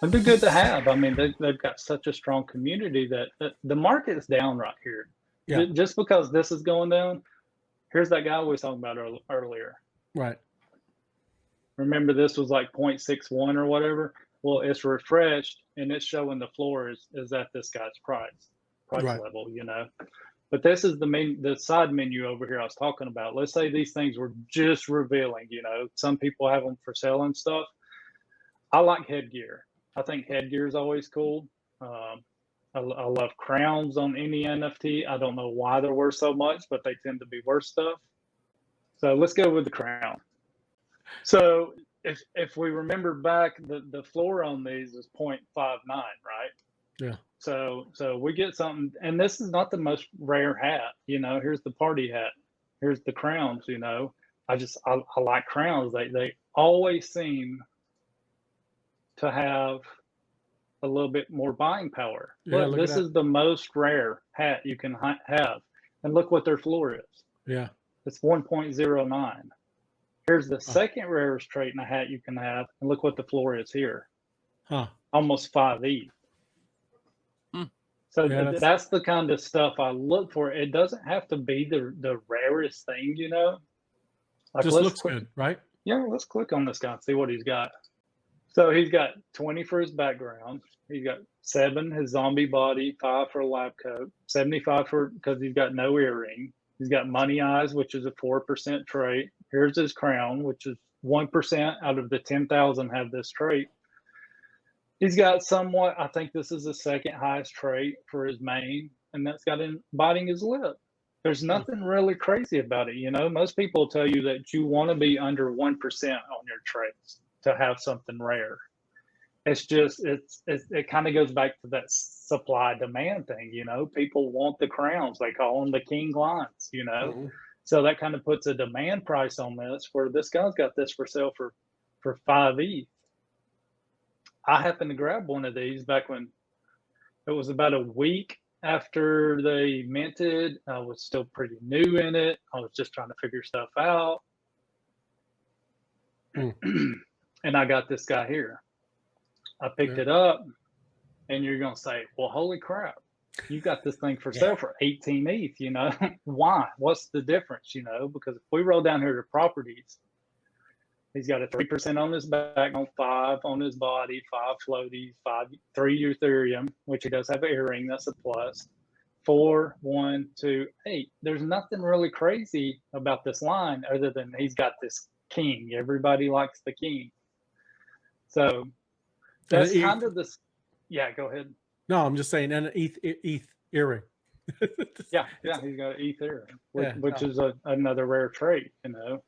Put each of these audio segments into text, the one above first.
It'd be good to have. I mean, they've got such a strong community that the market is down right here. Yeah. Just because this is going down, here's that guy we was talking about earlier. Right. Remember, this was like 0.61 or whatever. Well, it's refreshed and it's showing the floor is at this guy's price Right. level, you know. But this is the side menu over here I was talking about. Let's say these things were just revealing, you know. Some people have them for sale and stuff. I like headgear. I think headgear is always cool. I love crowns on any NFT. I don't know why they're worth so much, but they tend to be worth stuff. So let's go with the crown. So if we remember back, the floor on these is 0.59, right? Yeah. So we get something, and this is not the most rare hat. You know, here's the party hat. Here's the crowns. You know, I like crowns. They always seem to have a little bit more buying power. Yeah, Look, look at this that. is the most rare hat you can have, and look what their floor is. Yeah. It's 1.09. Here's the second rarest trait in a hat you can have, and look what the floor is here. Huh. Almost 5 ETH. So Yeah, that's the kind of stuff I look for. It doesn't have to be the rarest thing, you know. Like, just looks good, right? Yeah, let's click on this guy and see what he's got. So he's got 20 for his background. He's got 7 his zombie body, 5 for a lab coat, 75 for because he's got no earring. He's got money eyes, which is a 4% trait. Here's his crown, which is 1% out of the 10,000 have this trait. He's got somewhat, I think this is the second highest trait for his mane, and that's got him biting his lip. There's nothing really crazy about it, you know. Most people tell you that you want to be under 1% on your traits to have something rare. It's just it kind of goes back to that supply demand thing, you know. People want the crowns. They call them the king lines, you know. Mm-hmm. So that kind of puts a demand price on this, where this guy's got this for sale for 5 ETH. I happened to grab one of these back when it was about a week after they minted. I was still pretty new in it. I was just trying to figure stuff out. And I got this guy here. I picked it up, and you're going to say, well, holy crap, you got this thing for sale for 18 ETH, you know. Why? What's the difference, you know? Because if we roll down here to properties, he's got a 3% on his back, on 5 on his body, 5 floaties, 3 Ethereum, which he does have an earring. That's a plus. 4, 1, 2, 8. There's nothing really crazy about this line other than he's got this king. Everybody likes the king. So that's kind of this. Yeah, go ahead. No, I'm just saying, and an ETH earring. yeah, he's got an ETH earring, which is another rare trait, you know.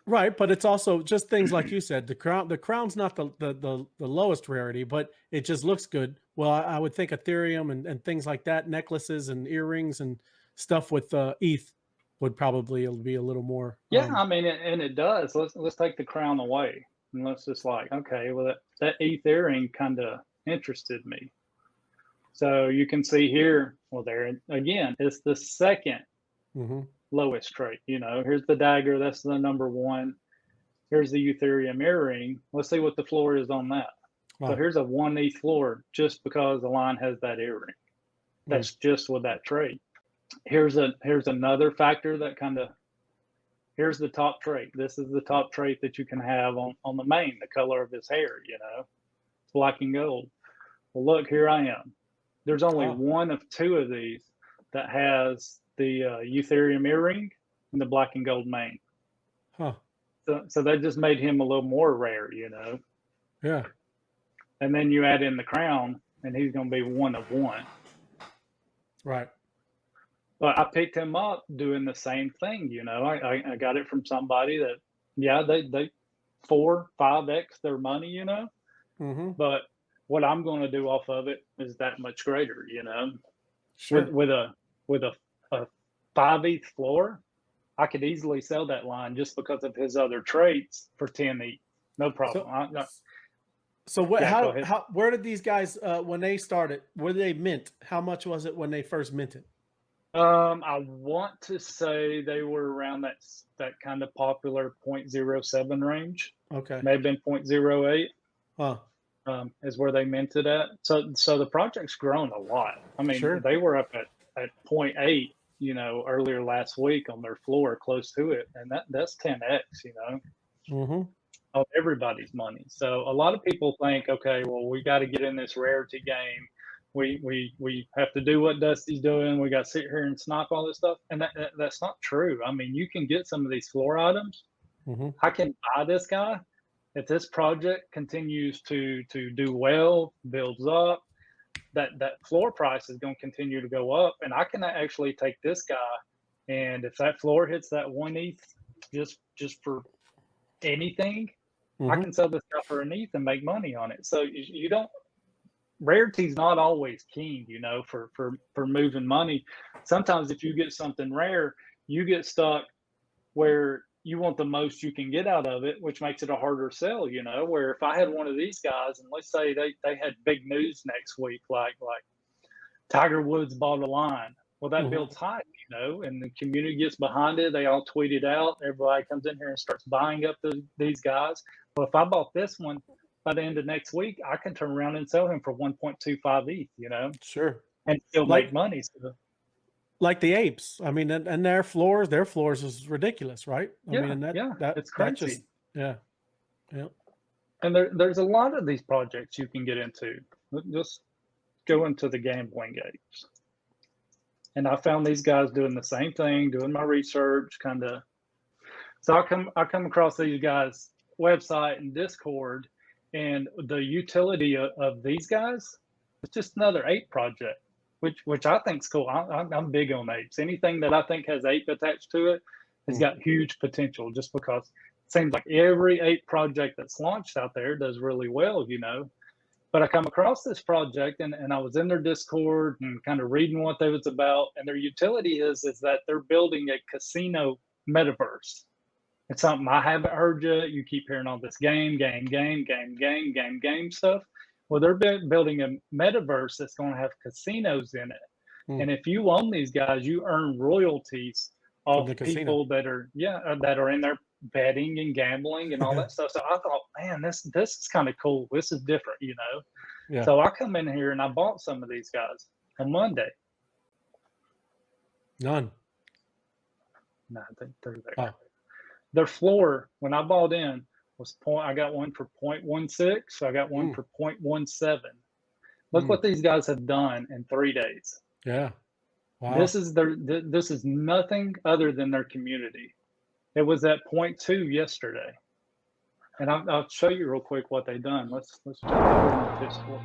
Right, but it's also just things like you said. The crown's not the lowest rarity, but it just looks good. Well, I would think Ethereum and things like that, necklaces and earrings and stuff with ETH would probably be a little more. Yeah, I mean, and it does. Let's take the crown away, and let's just like, okay, well that ETH earring kind of interested me. So you can see here, well, there again, it's the second lowest trait. You know, here's the dagger. That's the number 1. Here's the Ethereum earring. Let's see what the floor is on that. Wow. So here's a 1 ETH floor just because the line has that earring. That's just with that trait. Here's another factor that kind of, here's the top trait. This is the top trait that you can have on the mane, the color of his hair, you know, it's black and gold. Well, look, here I am. There's only 1 of 2 of these that has the Ethereum earring and the black and gold mane. Huh. So that just made him a little more rare, you know. Yeah. And then you add in the crown, and he's going to be 1 of 1. Right. But I picked him up doing the same thing, you know. I got it from somebody that, yeah, they 4-5x their money, you know. But what I'm going to do off of it is that much greater, you know. Sure. With a 5 ETH floor, I could easily sell that line just because of his other traits for 10 ETH. No problem. So what? Yeah, how? Where did these guys when they started? Where did they mint? How much was it when they first minted? I want to say they were around that kind of popular 0.07 range. Okay. May have been 0.08. Huh. is where they minted at. So the project's grown a lot. I mean, Sure. they were up at 0.8, earlier last week on their floor, close to it, and that's 10x, Mm-hmm. of everybody's money. So a lot of people think, okay, well, we got to get in this rarity game. We have to do what Dusty's doing. We got to sit here and snipe all this stuff, and that's not true. I mean, you can get some of these floor items. Mm-hmm. I can buy this guy if this project continues to do well, builds up. That floor price is going to continue to go up, and I can actually take this guy, and if that floor hits that 1 ETH, just for anything, I Mm-hmm. can sell this guy for an ETH and make money on it. So you don't. Rarity's not always king, for moving money. Sometimes if you get something rare, you get stuck where you want the most you can get out of it, which makes it a harder sell, where if I had one of these guys and let's say they had big news next week, like Tiger Woods bought a line. Well, that Mm-hmm. builds hype, and the community gets behind it. They all tweet it out. Everybody comes in here and starts buying up these guys. Well, if I bought this one by the end of next week, I can turn around and sell him for 1.25 ETH, Sure. and still make Like money. So, like the apes. I mean, and their floors is ridiculous, right? I yeah, mean, and yeah, it's that crazy. just yeah. Yeah. And there's a lot of these projects you can get into. Just go into the gambling games. And I found these guys doing the same thing, doing my research, kind of. So I come across these guys' website and Discord, and the utility of these guys is just another ape project, which I think is cool. I'm big on apes. Anything that I think has ape attached to it has got huge potential, just because it seems like every ape project that's launched out there does really well, But I come across this project and I was in their Discord and kind of reading what they was about. And their utility is that they're building a casino metaverse. It's something I haven't heard yet. You keep hearing all this game stuff. Well, they're building a metaverse that's going to have casinos in it. And if you own these guys, you earn royalties From off the casino. people that are in there betting and gambling and all that stuff. So I thought, man, this is kind of cool. This is different, Yeah. So I come in here and I bought some of these guys on Monday. None. No, they're there. Oh. Their floor when I bought in was I got one for 0.16. So I got one for 0.17. Look what these guys have done in 3 days. Yeah. Wow. This is nothing other than their community. It was at 0.2 yesterday. And I'll show you real quick what they've done. Let's jump over into Discord.